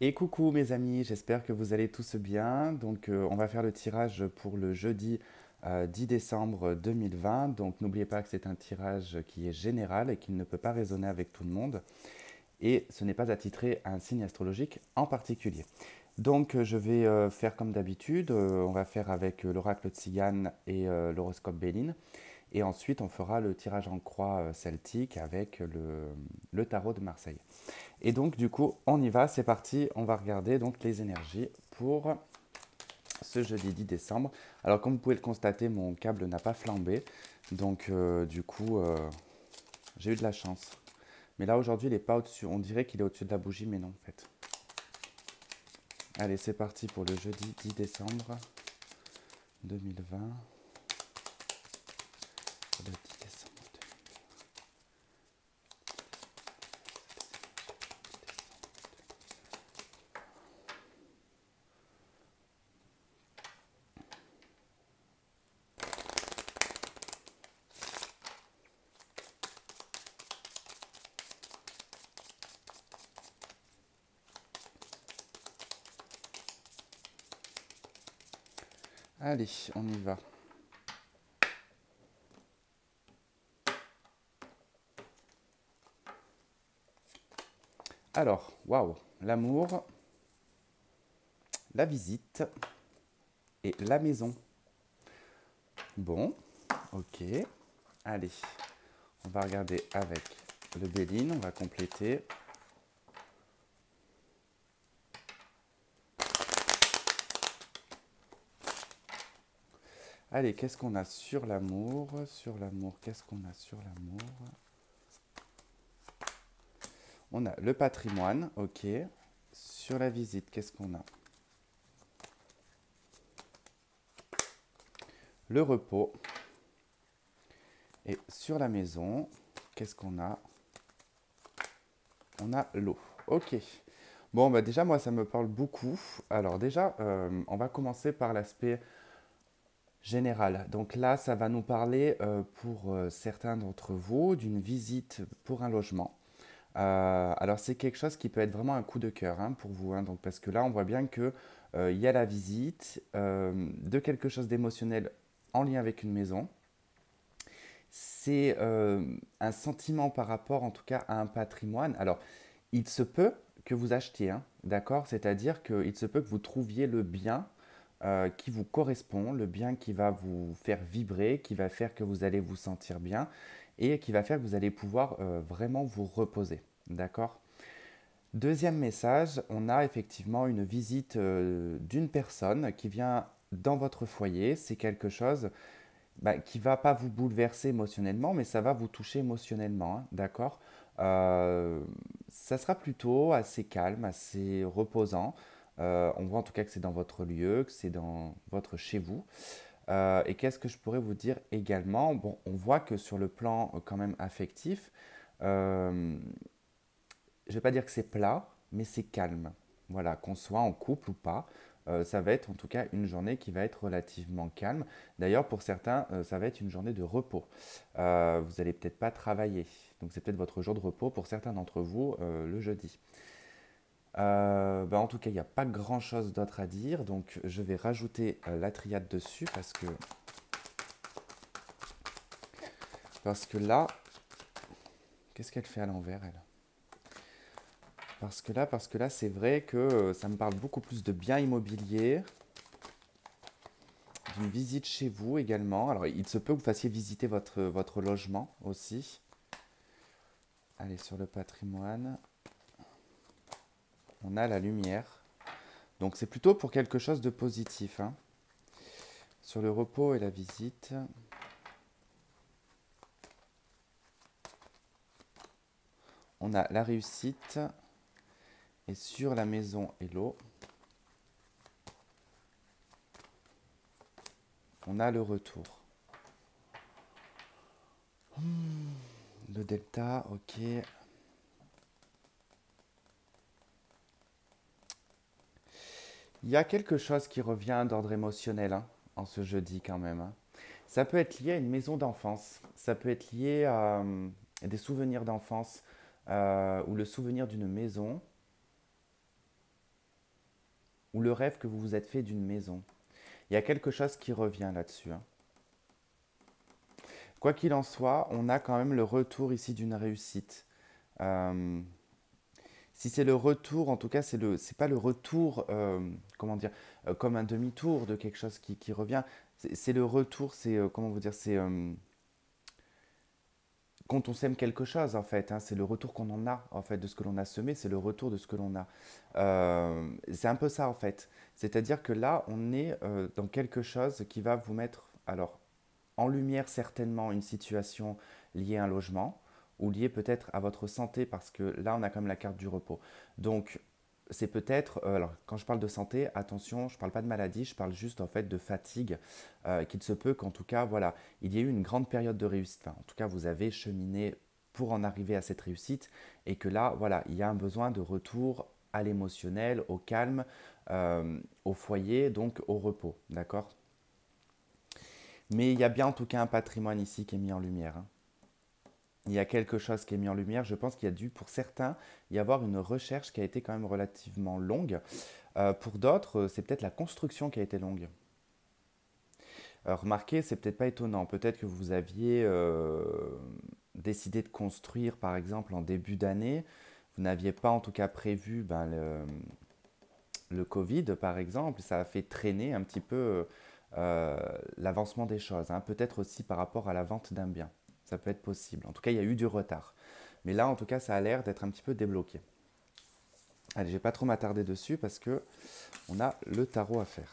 Et coucou mes amis, j'espère que vous allez tous bien. Donc on va faire le tirage pour le jeudi 10 décembre 2020. Donc n'oubliez pas que c'est un tirage qui est général et qui ne peut pas résonner avec tout le monde. Et ce n'est pas attitré à un signe astrologique en particulier. Donc je vais faire comme d'habitude, on va faire avec l'oracle Tzigane et l'horoscope Béline. Et ensuite on fera le tirage en croix celtique avec le tarot de Marseille. Et donc, du coup, on y va, c'est parti. On va regarder donc les énergies pour ce jeudi 10 décembre. Alors, comme vous pouvez le constater, mon câble n'a pas flambé. Donc, du coup, j'ai eu de la chance. Mais là, aujourd'hui, il n'est pas au-dessus. On dirait qu'il est au-dessus de la bougie, mais non, en fait. Allez, c'est parti pour le jeudi 10 décembre 2020. Le 10 décembre 2020. Allez, on y va. Alors, waouh, l'amour, la visite et la maison. Bon, ok. Allez, on va regarder avec le Béline, on va compléter. Allez, qu'est-ce qu'on a sur l'amour? Sur l'amour, qu'est-ce qu'on a sur l'amour? On a le patrimoine, ok. Sur la visite, qu'est-ce qu'on a? Le repos. Et sur la maison, qu'est-ce qu'on a? On a l'eau. Ok. Bon, bah déjà, moi, ça me parle beaucoup. Alors déjà, on va commencer par l'aspect général. Donc là, ça va nous parler pour certains d'entre vous d'une visite pour un logement. Alors c'est quelque chose qui peut être vraiment un coup de cœur hein, pour vous, hein, donc, parce que là on voit bien que il y a la visite de quelque chose d'émotionnel en lien avec une maison. C'est un sentiment par rapport en tout cas à un patrimoine. Alors il se peut que vous achetiez, hein, d'accord? C'est-à-dire qu'il se peut que vous trouviez le bien qui vous correspond, le bien qui va vous faire vibrer, qui va faire que vous allez vous sentir bien et qui va faire que vous allez pouvoir vraiment vous reposer. D'accord? Deuxième message, on a effectivement une visite d'une personne qui vient dans votre foyer. C'est quelque chose qui va pas vous bouleverser émotionnellement, mais ça va vous toucher émotionnellement, hein, d'accord? Ça sera plutôt assez calme, assez reposant. On voit en tout cas que c'est dans votre lieu, que c'est dans votre chez vous. Et qu'est-ce que je pourrais vous dire également? Bon, on voit que sur le plan quand même affectif, euh, je ne vais pas dire que c'est plat, mais c'est calme. Voilà, qu'on soit en couple ou pas, ça va être en tout cas une journée qui va être relativement calme. D'ailleurs, pour certains, ça va être une journée de repos. Vous n'allez peut-être pas travailler, donc c'est peut-être votre jour de repos pour certains d'entre vous le jeudi. En tout cas, il n'y a pas grand-chose d'autre à dire, donc je vais rajouter la triade dessus parce que là, qu'est-ce qu'elle fait à l'envers, elle? Parce que là, c'est vrai que ça me parle beaucoup plus de biens immobiliers, d'une visite chez vous également. Alors, il se peut que vous fassiez visiter votre logement aussi. Allez, sur le patrimoine, on a la lumière. Donc, c'est plutôt pour quelque chose de positif, hein. Sur le repos et la visite, on a la réussite. Et sur la maison et l'eau, on a le retour. Le delta, ok. Il y a quelque chose qui revient d'ordre émotionnel hein, en ce jeudi quand même, hein. Ça peut être lié à une maison d'enfance, ça peut être lié à des souvenirs d'enfance ou le souvenir d'une maison. ou le rêve que vous vous êtes fait d'une maison. Il y a quelque chose qui revient là-dessus, hein. Quoi qu'il en soit, on a quand même le retour ici d'une réussite. Euh, Si c'est le retour, en tout cas, c'est pas le retour, comment dire, comme un demi-tour de quelque chose qui revient. C'est le retour, c'est, comment vous dire, c'est quand on sème quelque chose, en fait, hein, c'est le retour qu'on en a, en fait, de ce que l'on a semé, c'est le retour de ce que l'on a. C'est un peu ça, en fait. C'est-à-dire que là, on est dans quelque chose qui va vous mettre, alors, en lumière certainement une situation liée à un logement ou liée peut-être à votre santé parce que là on a quand même la carte du repos. Donc c'est peut-être, alors quand je parle de santé, attention, je ne parle pas de maladie, je parle juste en fait de fatigue, qu'il se peut qu'en tout cas, voilà, il y ait eu une grande période de réussite. Enfin, en tout cas, vous avez cheminé pour en arriver à cette réussite et que là, voilà, il y a un besoin de retour à l'émotionnel, au calme, au foyer, donc au repos, d'accord? Mais il y a bien en tout cas un patrimoine ici qui est mis en lumière, hein. Il y a quelque chose qui est mis en lumière. Je pense qu'il y a dû, pour certains, y avoir une recherche qui a été quand même relativement longue. Pour d'autres, c'est peut-être la construction qui a été longue. Remarquez, c'est peut-être pas étonnant. Peut-être que vous aviez décidé de construire, par exemple, en début d'année. Vous n'aviez pas en tout cas prévu ben, le Covid, par exemple. Ça a fait traîner un petit peu l'avancement des choses, hein. Peut-être aussi par rapport à la vente d'un bien. Ça peut être possible. En tout cas, il y a eu du retard. Mais là, en tout cas, ça a l'air d'être un petit peu débloqué. Allez, je ne vais pas trop m'attarder dessus parce que on a le tarot à faire.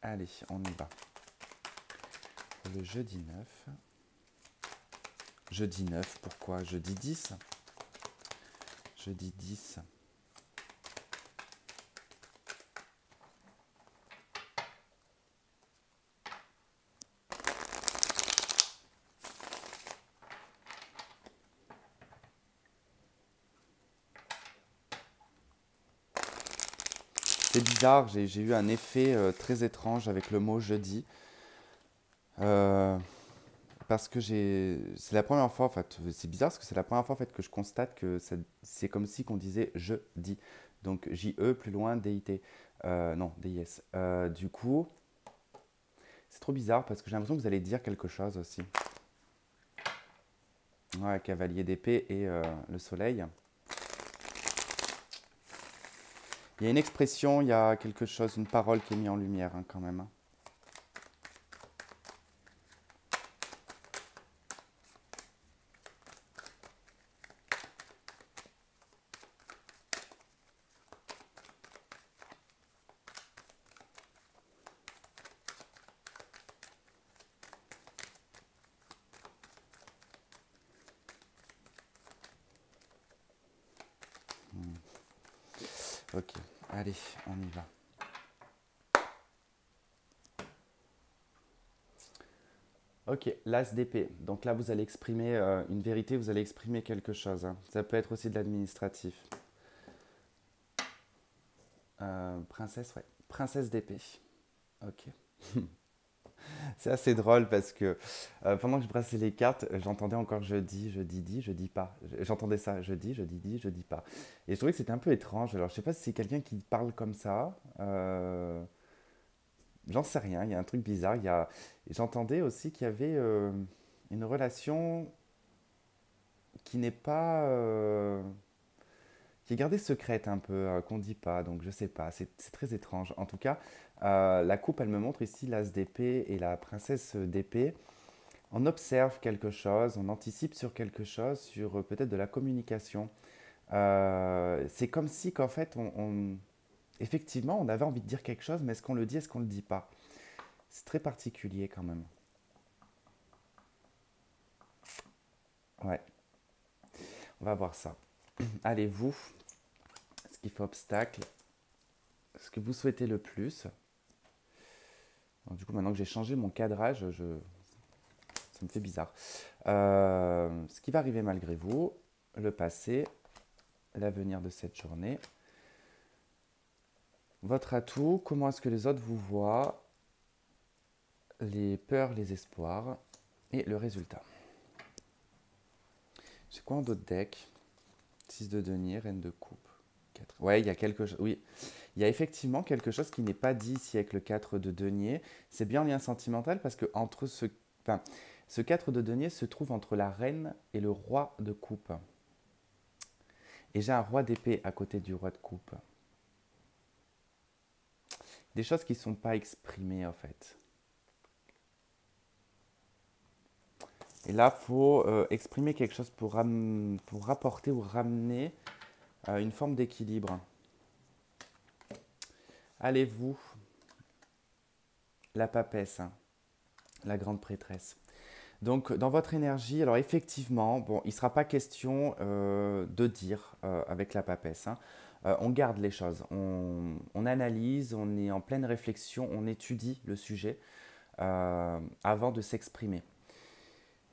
Allez, on y va. Pour le jeudi 9. Jeudi 9, pourquoi? Jeudi 10. Jeudi 10. C'est bizarre, j'ai eu un effet très étrange avec le mot jeudi. Euh, Parce que c'est la première fois, en fait, c'est bizarre parce que c'est la première fois en fait, que je constate que c'est comme si qu'on disait je dis. Donc J-E plus loin D-I-T. Non, D-I-S. Du coup, c'est trop bizarre parce que j'ai l'impression que vous allez dire quelque chose aussi. Ouais, cavalier d'épée et le soleil. Il y a une expression, il y a quelque chose, une parole qui est mise en lumière hein, quand même, hein. Ok, allez, on y va. Ok, l'as d'épée. Donc là, vous allez exprimer une vérité, vous allez exprimer quelque chose, hein. Ça peut être aussi de l'administratif. Princesse, ouais. Princesse d'épée. Ok. C'est assez drôle parce que pendant que je brassais les cartes, j'entendais encore je dis pas. J'entendais ça, je dis pas. Et je trouvais que c'était un peu étrange. Alors, je sais pas si c'est quelqu'un qui parle comme ça. J'en sais rien, il y a un truc bizarre. J'entendais aussi qu'il y avait une relation qui n'est pas, qui est gardée secrète un peu, qu'on dit pas, donc je sais pas, c'est très étrange. En tout cas, la coupe, elle me montre ici l'as d'épée et la princesse d'épée. On observe quelque chose, on anticipe sur quelque chose, sur peut-être de la communication. C'est comme si qu'en fait, effectivement, on avait envie de dire quelque chose, mais est-ce qu'on le dit, est-ce qu'on le dit pas? C'est très particulier quand même. Ouais, on va voir ça. Allez, vous, ce qui fait obstacle, ce que vous souhaitez le plus. Alors, du coup, maintenant que j'ai changé mon cadrage, ça me fait bizarre. Ce qui va arriver malgré vous, le passé, l'avenir de cette journée, votre atout, comment est-ce que les autres vous voient, les peurs, les espoirs et le résultat. C'est quoi en d'autres decks? 6 de denier, reine de coupe. 4. Ouais, il y a quelque chose. Oui, il y a effectivement quelque chose qui n'est pas dit ici avec le 4 de denier. C'est bien en lien sentimental parce que entre ce, enfin, ce 4 de denier se trouve entre la reine et le roi de coupe. Et j'ai un roi d'épée à côté du roi de coupe. Des choses qui ne sont pas exprimées en fait. Et là, il faut exprimer quelque chose pour rapporter ou ramener une forme d'équilibre. Allez-vous, la papesse, hein, la grande prêtresse. Donc, dans votre énergie, alors effectivement, bon, il ne sera pas question de dire avec la papesse, hein. On garde les choses, on analyse, on est en pleine réflexion, on étudie le sujet avant de s'exprimer.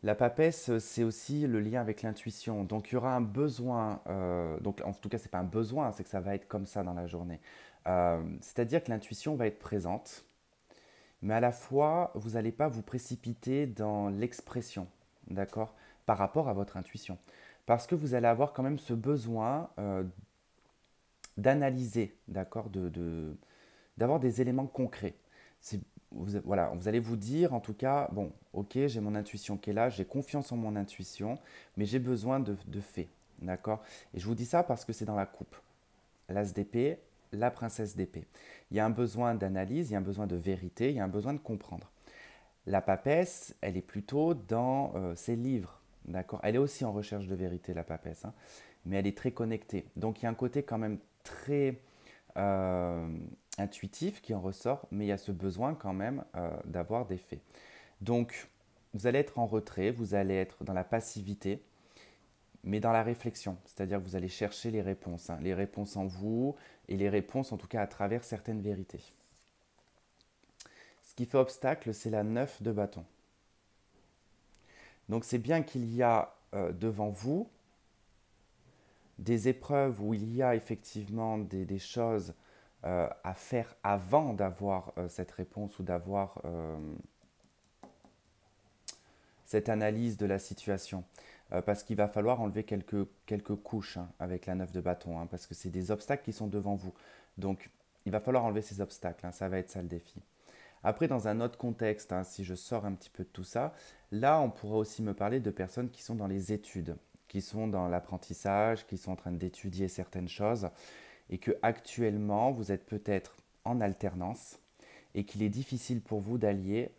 La papesse, c'est aussi le lien avec l'intuition. Donc, il y aura un besoin, donc en tout cas, ce n'est pas un besoin, c'est que ça va être comme ça dans la journée. C'est-à-dire que l'intuition va être présente, mais à la fois, vous n'allez pas vous précipiter dans l'expression, d'accord, par rapport à votre intuition. Parce que vous allez avoir quand même ce besoin d'analyser, d'accord, d'avoir des éléments concrets. Voilà, vous allez vous dire en tout cas, bon, ok, j'ai mon intuition qui est là, j'ai confiance en mon intuition, mais j'ai besoin de faits, d'accord. Et je vous dis ça parce que c'est dans la coupe. L'as d'épée, la princesse d'épée. Il y a un besoin d'analyse, il y a un besoin de vérité, il y a un besoin de comprendre. La papesse, elle est plutôt dans ses livres, d'accord. Elle est aussi en recherche de vérité, la papesse, hein, mais elle est très connectée. Donc il y a un côté quand même très euh, intuitif qui en ressort, mais il y a ce besoin quand même d'avoir des faits. Donc vous allez être en retrait, vous allez être dans la passivité, mais dans la réflexion, c'est-à-dire que vous allez chercher hein, les réponses en vous et les réponses en tout cas à travers certaines vérités. Ce qui fait obstacle, c'est la 9 de bâton. Donc c'est bien qu'il y a devant vous des épreuves où il y a effectivement des choses à faire avant d'avoir cette réponse ou d'avoir cette analyse de la situation. Parce qu'il va falloir enlever quelques couches hein, avec la 9 de bâton, hein, parce que c'est des obstacles qui sont devant vous. Donc il va falloir enlever ces obstacles, hein, ça va être ça le défi. Après, dans un autre contexte, hein, si je sors un petit peu de tout ça, là, on pourra aussi me parler de personnes qui sont dans les études, qui sont dans l'apprentissage, qui sont en train d'étudier certaines choses, et que actuellement, vous êtes peut-être en alternance, et qu'il est difficile pour vous d'allier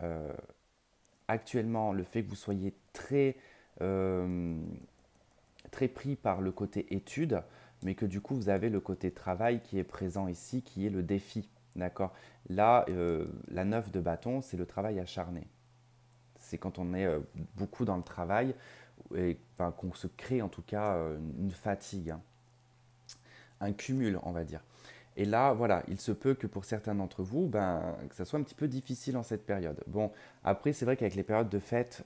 actuellement le fait que vous soyez euh, très pris par le côté études, mais que du coup, vous avez le côté travail qui est présent ici, qui est le défi. D'accord. Là, la 9 de bâton, c'est le travail acharné. C'est quand on est beaucoup dans le travail et enfin, qu'on se crée en tout cas une fatigue, hein, un cumul, on va dire. Et là, voilà, il se peut que pour certains d'entre vous, ben, que ça soit un petit peu difficile en cette période. Bon, après, c'est vrai qu'avec les périodes de fête,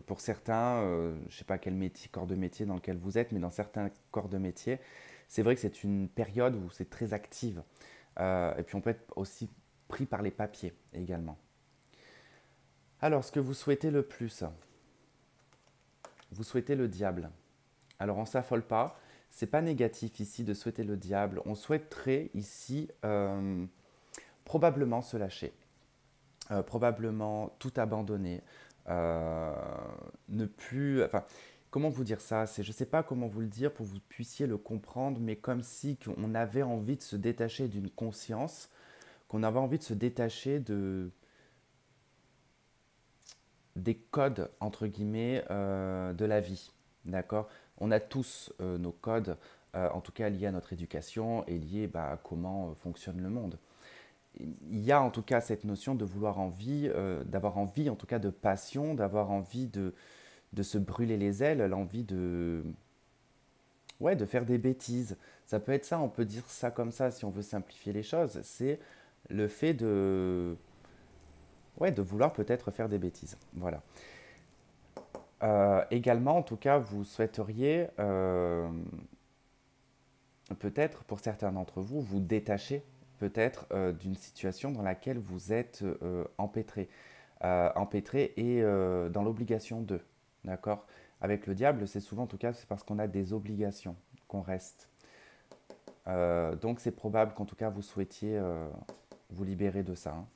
pour certains, je ne sais pas quel métier, corps de métier dans lequel vous êtes, mais dans certains corps de métier, c'est vrai que c'est une période où c'est très active. Et puis on peut être aussi pris par les papiers également. Alors, ce que vous souhaitez le plus, vous souhaitez le diable. Alors, on ne s'affole pas. C'est pas négatif ici de souhaiter le diable. On souhaiterait ici probablement se lâcher, probablement tout abandonner, euh, ne plus. Enfin, comment vous dire ça? Je ne sais pas comment vous le dire pour que vous puissiez le comprendre, mais comme si on avait envie de se détacher d'une conscience, qu'on avait envie de se détacher des codes, entre guillemets, de la vie. D'accord. On a tous nos codes, en tout cas liés à notre éducation et liés bah, à comment fonctionne le monde. Il y a en tout cas cette notion de vouloir envie, d'avoir envie en tout cas de passion, d'avoir envie de se brûler les ailes, l'envie ouais, de faire des bêtises. Ça peut être ça, on peut dire ça comme ça si on veut simplifier les choses. C'est le fait ouais, de vouloir peut-être faire des bêtises. Voilà. Également, en tout cas, vous souhaiteriez peut-être, pour certains d'entre vous, vous détacher peut-être d'une situation dans laquelle vous êtes empêtré, empêtré et dans l'obligation de. d'accord? Avec le diable, c'est souvent, en tout cas, c'est parce qu'on a des obligations qu'on reste. Donc c'est probable qu'en tout cas vous souhaitiez vous libérer de ça, hein.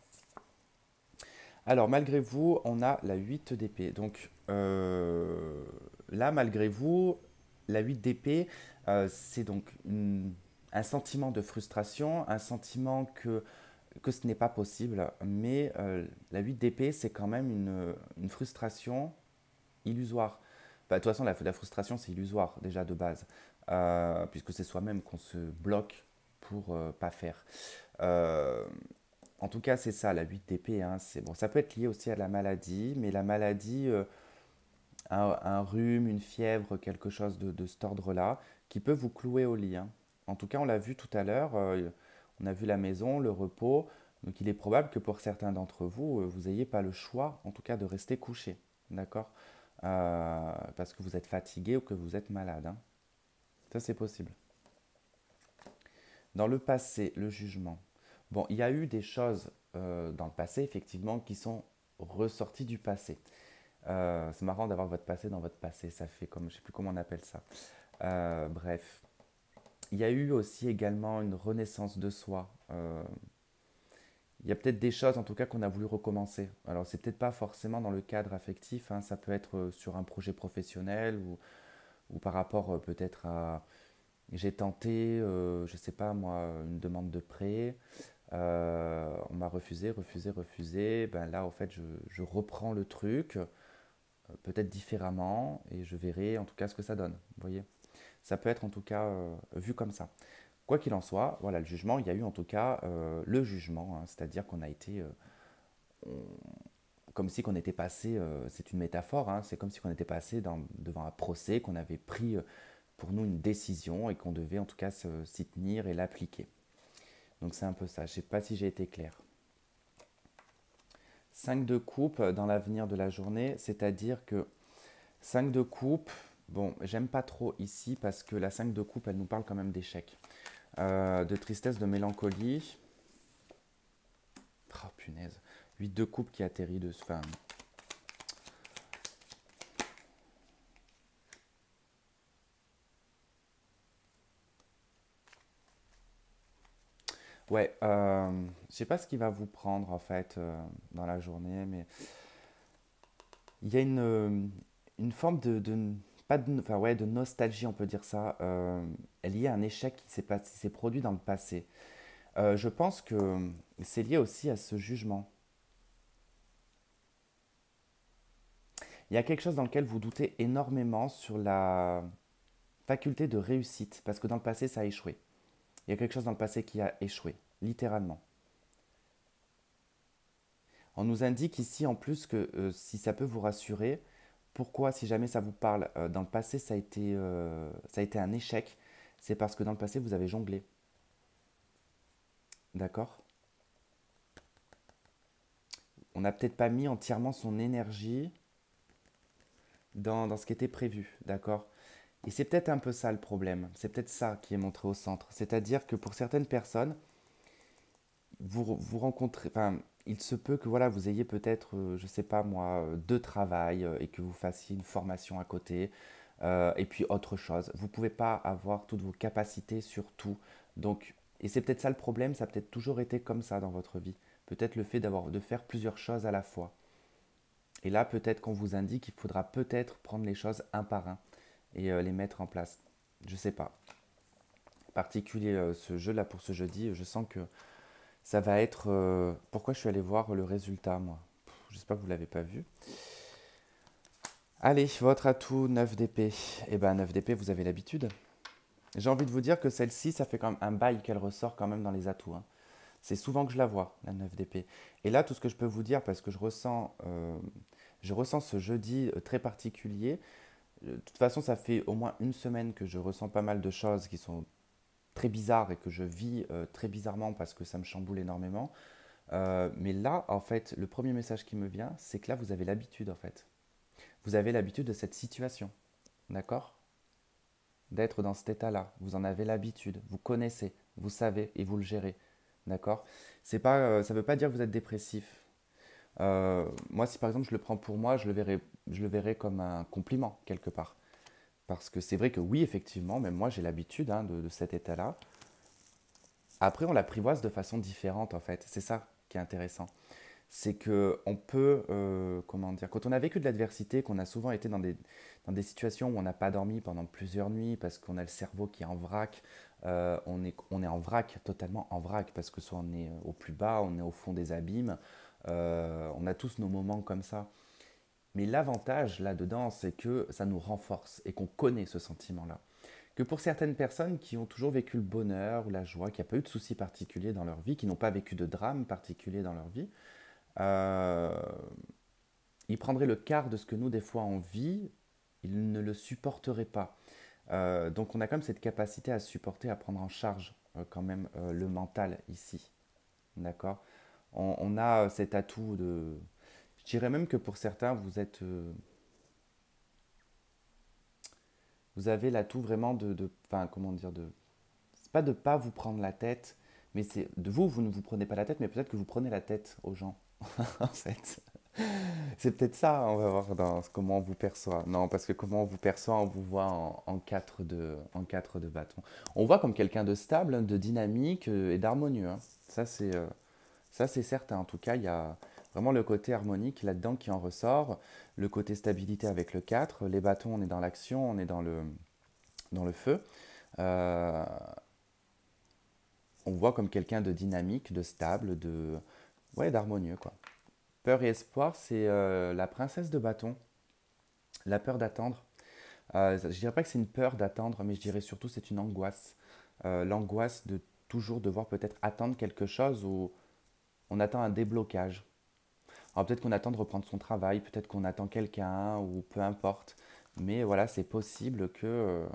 Alors malgré vous, on a la 8 d'épée. Donc là, malgré vous, la 8 d'épée, c'est donc un sentiment de frustration, un sentiment que ce n'est pas possible, mais la 8 d'épée, c'est quand même une frustration illusoire. Bah, de toute façon, la frustration, c'est illusoire déjà de base, puisque c'est soi-même qu'on se bloque pour pas faire. Euh, En tout cas, c'est ça, la 8 d'épée, hein, c'est bon. Ça peut être lié aussi à la maladie, mais la maladie, un rhume, une fièvre, quelque chose de cet ordre-là, qui peut vous clouer au lit, hein. En tout cas, on l'a vu tout à l'heure, on a vu la maison, le repos. Donc, il est probable que pour certains d'entre vous, vous n'ayez pas le choix, en tout cas, de rester couché, d'accord? Parce que vous êtes fatigué ou que vous êtes malade, hein. Ça, c'est possible. Dans le passé, le jugement. Bon, il y a eu des choses dans le passé, effectivement, qui sont ressorties du passé. C'est marrant d'avoir votre passé dans votre passé, ça fait comme, je ne sais plus comment on appelle ça. Bref, il y a eu aussi également une renaissance de soi. Il y a peut-être des choses, en tout cas, qu'on a voulu recommencer. Alors, c'est peut-être pas forcément dans le cadre affectif, hein, ça peut être sur un projet professionnel ou par rapport peut-être à... J'ai tenté, je sais pas moi, une demande de prêt. On m'a refusé, refusé, refusé. Ben là, en fait, je reprends le truc, peut-être différemment, et je verrai en tout cas ce que ça donne. Vous voyez, ça peut être en tout cas vu comme ça. Quoi qu'il en soit, voilà, le jugement, il y a eu en tout cas le jugement, hein, c'est-à-dire qu'on a été, comme si qu'on était passé, c'est une métaphore, hein, c'est comme si on était passé devant un procès, qu'on avait pris pour nous une décision et qu'on devait en tout cas s'y tenir et l'appliquer. Donc c'est un peu ça, je ne sais pas si j'ai été clair. 5 de coupe dans l'avenir de la journée, c'est-à-dire que 5 de coupe, bon, j'aime pas trop ici parce que la 5 de coupe, elle nous parle quand même d'échec, de tristesse, de mélancolie. Oh punaise, 8 de coupe qui atterrit de... Enfin, ouais, je sais pas ce qui va vous prendre en fait dans la journée, mais il y a une forme pas de, enfin, ouais, de nostalgie, on peut dire ça, liée à un échec qui s'est produit dans le passé. Je pense que c'est lié aussi à ce jugement. Il y a quelque chose dans lequel vous doutez énormément sur la faculté de réussite, parce que dans le passé, ça a échoué. Il y a quelque chose dans le passé qui a échoué, littéralement. On nous indique ici en plus que si ça peut vous rassurer, pourquoi, si jamais ça vous parle, dans le passé ça a été un échec, c'est parce que dans le passé vous avez jonglé. D'accord? On n'a peut-être pas mis entièrement son énergie dans ce qui était prévu. D'accord? Et c'est peut-être un peu ça le problème. C'est peut-être ça qui est montré au centre. C'est-à-dire que pour certaines personnes, vous rencontrez, enfin, il se peut que voilà, vous ayez peut-être, je sais pas moi, deux travails et que vous fassiez une formation à côté et puis autre chose. Vous pouvez pas avoir toutes vos capacités sur tout. Donc, et c'est peut-être ça le problème, ça a peut-être toujours été comme ça dans votre vie. Peut-être le fait de faire plusieurs choses à la fois. Et là, peut-être qu'on vous indique qu'il faudra peut-être prendre les choses un par un et les mettre en place. Je sais pas. Particulier ce jeu-là pour ce jeudi, je sens que ça va être... pourquoi je suis allé voir le résultat, moi? J'espère que vous ne l'avez pas vu. Allez, votre atout 9 d'épée. Eh ben 9 d'épée, vous avez l'habitude. J'ai envie de vous dire que celle-ci, ça fait quand même un bail qu'elle ressort quand même dans les atouts, hein. C'est souvent que je la vois, la 9 d'épée. Et là, tout ce que je peux vous dire, parce que je ressens ce jeudi très particulier. De toute façon, ça fait au moins une semaine que je ressens pas mal de choses qui sont très bizarres et que je vis très bizarrement parce que ça me chamboule énormément. Mais là, en fait, le premier message qui me vient, c'est que là, vous avez l'habitude, en fait. Vous avez l'habitude de cette situation, d'accord? D'être dans cet état-là. Vous en avez l'habitude, vous connaissez, vous savez et vous le gérez, d'accord? C'est pas, ça ne veut pas dire que vous êtes dépressif. Moi, si par exemple je le prends pour moi, je le verrais comme un compliment quelque part. Parce que c'est vrai que oui, effectivement, même moi j'ai l'habitude hein, de cet état-là. Après, on l'apprivoise de façon différente en fait. C'est ça qui est intéressant. C'est que on peut, comment dire, quand on a vécu de l'adversité, qu'on a souvent été dans des situations où on n'a pas dormi pendant plusieurs nuits parce qu'on a le cerveau qui est en vrac, on est en vrac, totalement en vrac, parce que soit on est au plus bas, on est au fond des abîmes, on a tous nos moments comme ça. Mais l'avantage là-dedans, c'est que ça nous renforce et qu'on connaît ce sentiment-là. Que pour certaines personnes qui ont toujours vécu le bonheur ou la joie, qui n'ont pas eu de soucis particuliers dans leur vie, qui n'ont pas vécu de drame particulier dans leur vie, euh, ils prendraient le quart de ce que nous, des fois, on vit, ils ne le supporteraient pas. Donc on a quand même cette capacité à supporter, à prendre en charge quand même le mental ici. D'accord. On a cet atout de... Je dirais même que pour certains, vous avez l'atout vraiment enfin, comment dire, c'est pas de pas vous prendre la tête, mais c'est de vous, vous ne vous prenez pas la tête, mais peut-être que vous prenez la tête aux gens, en fait. C'est peut-être ça, on va voir dans comment on vous perçoit. Non, parce que comment on vous perçoit, on vous voit en quatre de bâton. On voit comme quelqu'un de stable, de dynamique et d'harmonieux, hein. Ça, c'est certain. En tout cas, il y a vraiment le côté harmonique là-dedans qui en ressort, le côté stabilité avec le 4. Les bâtons, on est dans l'action, on est dans le feu. Euh, on voit comme quelqu'un de dynamique, de stable, ouais, d'harmonieux, quoi. Peur et espoir, c'est la princesse de bâton, la peur d'attendre. Je dirais pas que c'est une peur d'attendre, mais je dirais surtout c'est une angoisse. L'angoisse de toujours devoir peut-être attendre quelque chose ou on attend un déblocage. Alors peut-être qu'on attend de reprendre son travail, peut-être qu'on attend quelqu'un ou peu importe. Mais voilà, c'est possible que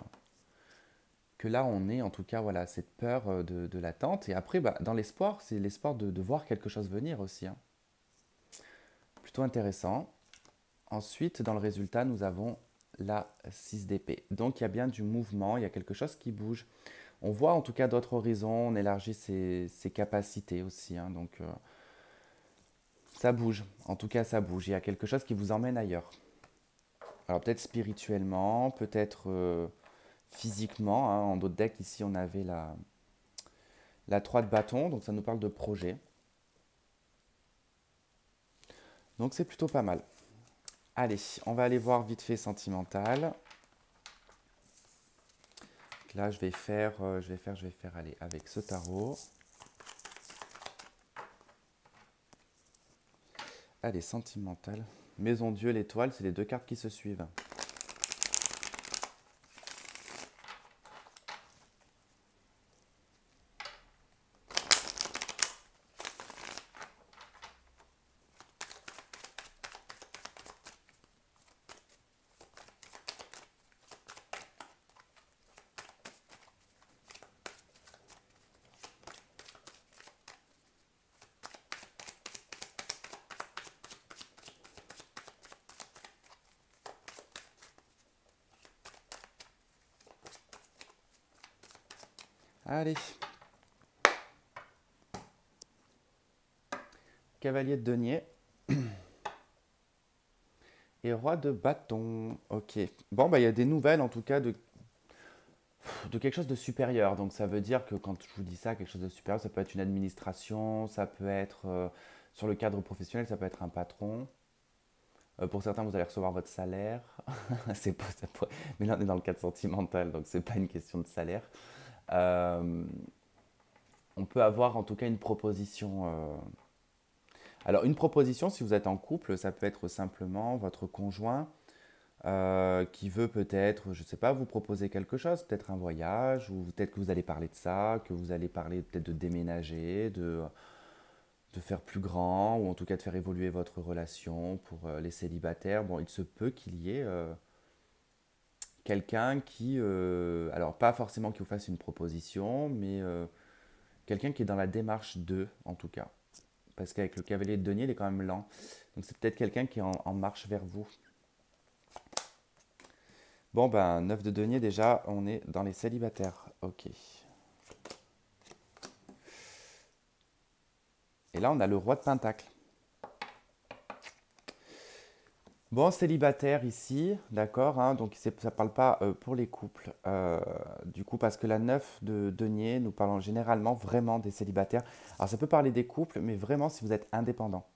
là on ait en tout cas voilà, cette peur de l'attente. Et après, bah, dans l'espoir, c'est l'espoir de voir quelque chose venir aussi, hein. Plutôt intéressant. Ensuite, dans le résultat, nous avons la 6 d'épée. Donc il y a bien du mouvement, il y a quelque chose qui bouge. On voit en tout cas d'autres horizons, on élargit ses capacités aussi, hein. Donc ça bouge, en tout cas ça bouge. Il y a quelque chose qui vous emmène ailleurs. Alors peut-être spirituellement, peut-être physiquement, hein. En d'autres decks ici on avait la 3 de bâton, donc ça nous parle de projet. Donc c'est plutôt pas mal. Allez, on va aller voir vite fait sentimental. Là, je vais faire aller avec ce tarot. Allez, sentimental. Maison Dieu, l'étoile, c'est les deux cartes qui se suivent. Allez, cavalier de denier et roi de bâton. Ok. Bon, bah il y a des nouvelles en tout cas de quelque chose de supérieur. Donc ça veut dire que quand je vous dis ça, quelque chose de supérieur, ça peut être une administration, ça peut être sur le cadre professionnel, ça peut être un patron. Pour certains, vous allez recevoir votre salaire. C'est pas, mais là, on est dans le cadre sentimental, donc c'est pas une question de salaire. Euh, on peut avoir en tout cas une proposition. Alors, une proposition, si vous êtes en couple, ça peut être simplement votre conjoint qui veut peut-être, je ne sais pas, vous proposer quelque chose, peut-être un voyage, ou peut-être que vous allez parler de ça, que vous allez parler peut-être de déménager, de faire plus grand, ou en tout cas de faire évoluer votre relation pour les célibataires. Bon, il se peut qu'il y ait quelqu'un qui, alors pas forcément qui vous fasse une proposition, mais quelqu'un qui est dans la démarche de, en tout cas. Parce qu'avec le cavalier de denier, il est quand même lent. Donc c'est peut-être quelqu'un qui est en marche vers vous. Bon, ben, 9 de denier, déjà, on est dans les célibataires. Ok. Et là, on a le roi de pentacle. Bon, célibataire ici, d'accord, hein, donc ça ne parle pas pour les couples, du coup, parce que la 9 de denier, nous parlons généralement vraiment des célibataires. Alors, ça peut parler des couples, mais vraiment si vous êtes indépendant,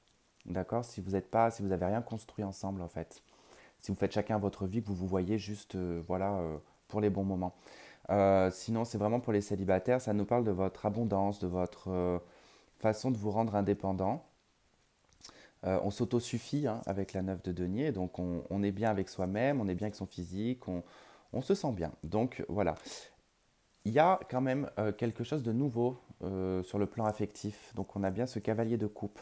d'accord, si vous êtes pas, si vous n'avez rien construit ensemble, en fait. Si vous faites chacun votre vie, que vous vous voyez juste, voilà, pour les bons moments. Sinon, c'est vraiment pour les célibataires, ça nous parle de votre abondance, de votre façon de vous rendre indépendant. On s'autosuffit hein, avec la 9 de denier, donc on est bien avec soi-même, on est bien avec son physique, on se sent bien. Donc voilà, il y a quand même quelque chose de nouveau sur le plan affectif. Donc on a bien ce cavalier de coupe.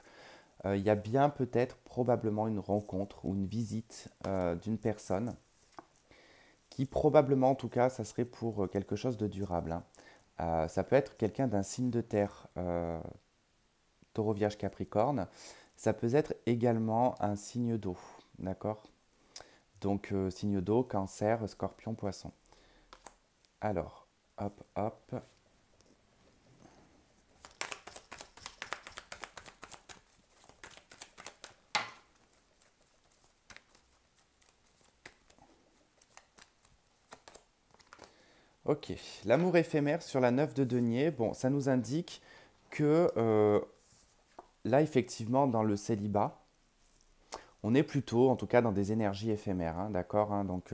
Il y a bien peut-être probablement une rencontre ou une visite d'une personne qui probablement en tout cas ça serait pour quelque chose de durable, hein. Ça peut être quelqu'un d'un signe de terre, taureau, vierge, capricorne. Ça peut être également un signe d'eau, d'accord? Donc signe d'eau, cancer, scorpion, poisson. Alors, hop, hop. Ok, l'amour éphémère sur la 9 de denier, bon, ça nous indique que là, effectivement, dans le célibat, on est plutôt, en tout cas, dans des énergies éphémères, hein, d'accord, hein, donc,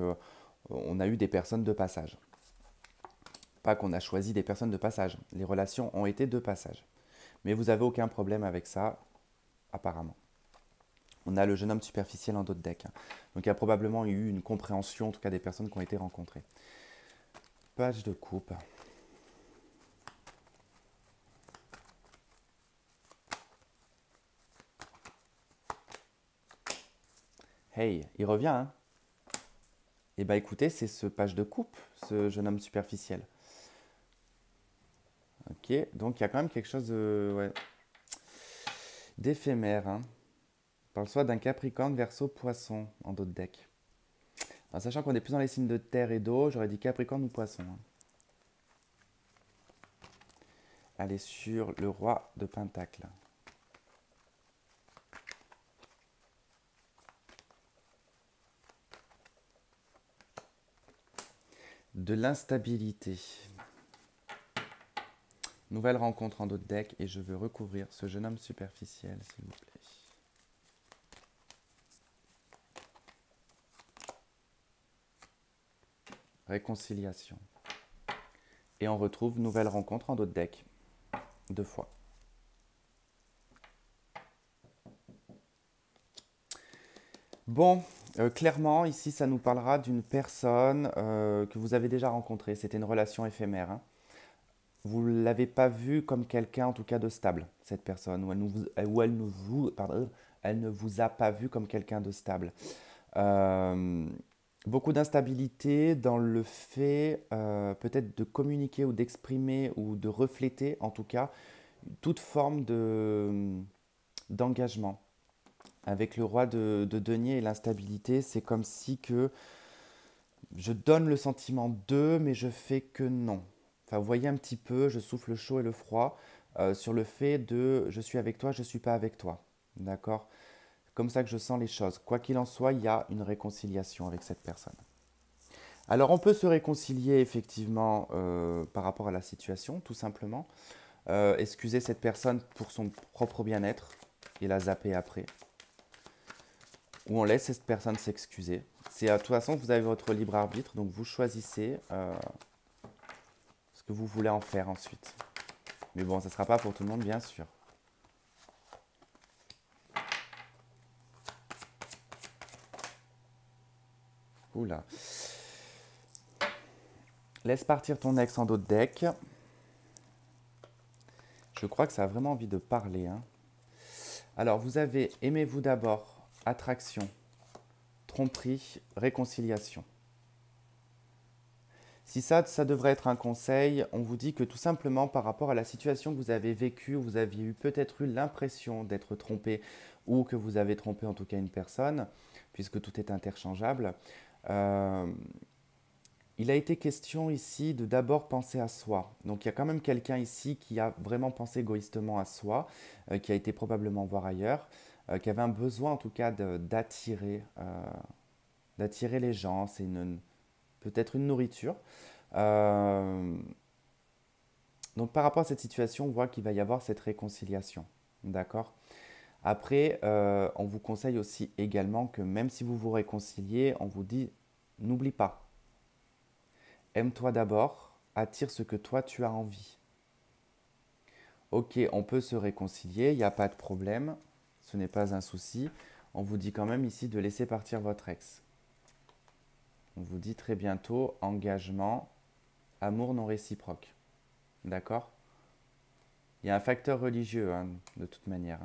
on a eu des personnes de passage. Pas qu'on a choisi des personnes de passage. Les relations ont été de passage. Mais vous n'avez aucun problème avec ça, apparemment. On a le jeune homme superficiel en dos de deck, hein. Donc il y a probablement eu une compréhension, en tout cas des personnes qui ont été rencontrées. Page de coupe. Hey, il revient, hein? Eh bien écoutez, c'est ce page de coupe, ce jeune homme superficiel. Ok, donc il y a quand même quelque chose ouais, d'éphémère, hein. On parle soit d'un Capricorne, Verseau, Poisson en dos de deck. En sachant qu'on est plus dans les signes de terre et d'eau, j'aurais dit Capricorne ou Poisson, hein. Allez sur le roi de Pentacle. De l'instabilité. Nouvelle rencontre en dos de deck et je veux recouvrir ce jeune homme superficiel, s'il vous plaît. Réconciliation. Et on retrouve nouvelle rencontre en dos de deck. 2 fois. Bon, clairement, ici, ça nous parlera d'une personne que vous avez déjà rencontrée. C'était une relation éphémère, hein. Vous ne l'avez pas vue comme quelqu'un, en tout cas, de stable, cette personne, ou elle ne vous a pas vu comme quelqu'un de stable. Euh, Beaucoup d'instabilité dans le fait peut-être de communiquer ou d'exprimer ou de refléter, en tout cas, toute forme d'engagement. Avec le roi de denier et l'instabilité, c'est comme si que je donne le sentiment de, mais je fais que non. Enfin, vous voyez un petit peu, je souffle le chaud et le froid sur le fait de je suis avec toi, je ne suis pas avec toi. D'accord? Comme ça que je sens les choses. Quoi qu'il en soit, il y a une réconciliation avec cette personne. Alors, on peut se réconcilier effectivement par rapport à la situation, tout simplement. Excuser cette personne pour son propre bien-être et la zapper après. Ou on laisse cette personne s'excuser. C'est à toute façon, vous avez votre libre arbitre, donc vous choisissez ce que vous voulez en faire ensuite. Mais bon, ça ne sera pas pour tout le monde, bien sûr. Oula. Laisse partir ton ex en dos de deck. Je crois que ça a vraiment envie de parler, hein. Alors, vous avez aimez-vous d'abord, attraction, tromperie, réconciliation. Si ça devrait être un conseil, on vous dit que tout simplement par rapport à la situation que vous avez vécue, vous aviez peut-être eu l'impression d'être trompé ou que vous avez trompé en tout cas une personne, puisque tout est interchangeable. Euh, il a été question ici de d'abord penser à soi. Donc il y a quand même quelqu'un ici qui a vraiment pensé égoïstement à soi, qui a été probablement voir ailleurs. qui avait un besoin en tout cas d'attirer les gens. C'est peut-être une nourriture. Euh, donc par rapport à cette situation, on voit qu'il va y avoir cette réconciliation. D'accord? Après, on vous conseille aussi également que même si vous vous réconciliez, on vous dit, n'oublie pas, aime-toi d'abord, attire ce que toi tu as envie. Ok, on peut se réconcilier, il n'y a pas de problème, ce n'est pas un souci. On vous dit quand même ici de laisser partir votre ex. On vous dit très bientôt engagement, amour non réciproque. D'accord? Il y a un facteur religieux, hein, de toute manière.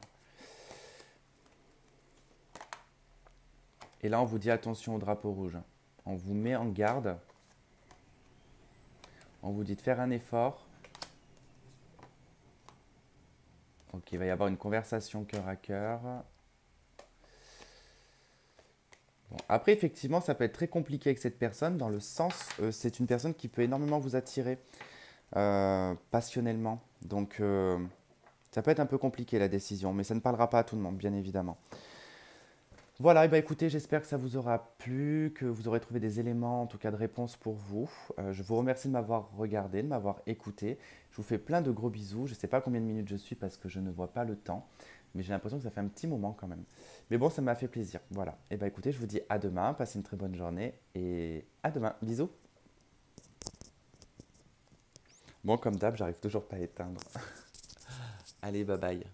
Et là, on vous dit attention au drapeau rouge. On vous met en garde. On vous dit de faire un effort. Ok, il va y avoir une conversation cœur à cœur. Bon, après, effectivement, ça peut être très compliqué avec cette personne dans le sens, c'est une personne qui peut énormément vous attirer passionnellement. Donc, ça peut être un peu compliqué la décision, mais ça ne parlera pas à tout le monde, bien évidemment. Voilà, et bah écoutez, j'espère que ça vous aura plu, que vous aurez trouvé des éléments, en tout cas de réponse pour vous. Je vous remercie de m'avoir regardé, de m'avoir écouté. Je vous fais plein de gros bisous. Je ne sais pas combien de minutes je suis parce que je ne vois pas le temps, mais j'ai l'impression que ça fait un petit moment quand même. Mais bon, ça m'a fait plaisir. Voilà. Et bah écoutez, je vous dis à demain, passez une très bonne journée et à demain. Bisous. Bon, comme d'hab, j'arrive toujours pas à éteindre. Allez, bye bye.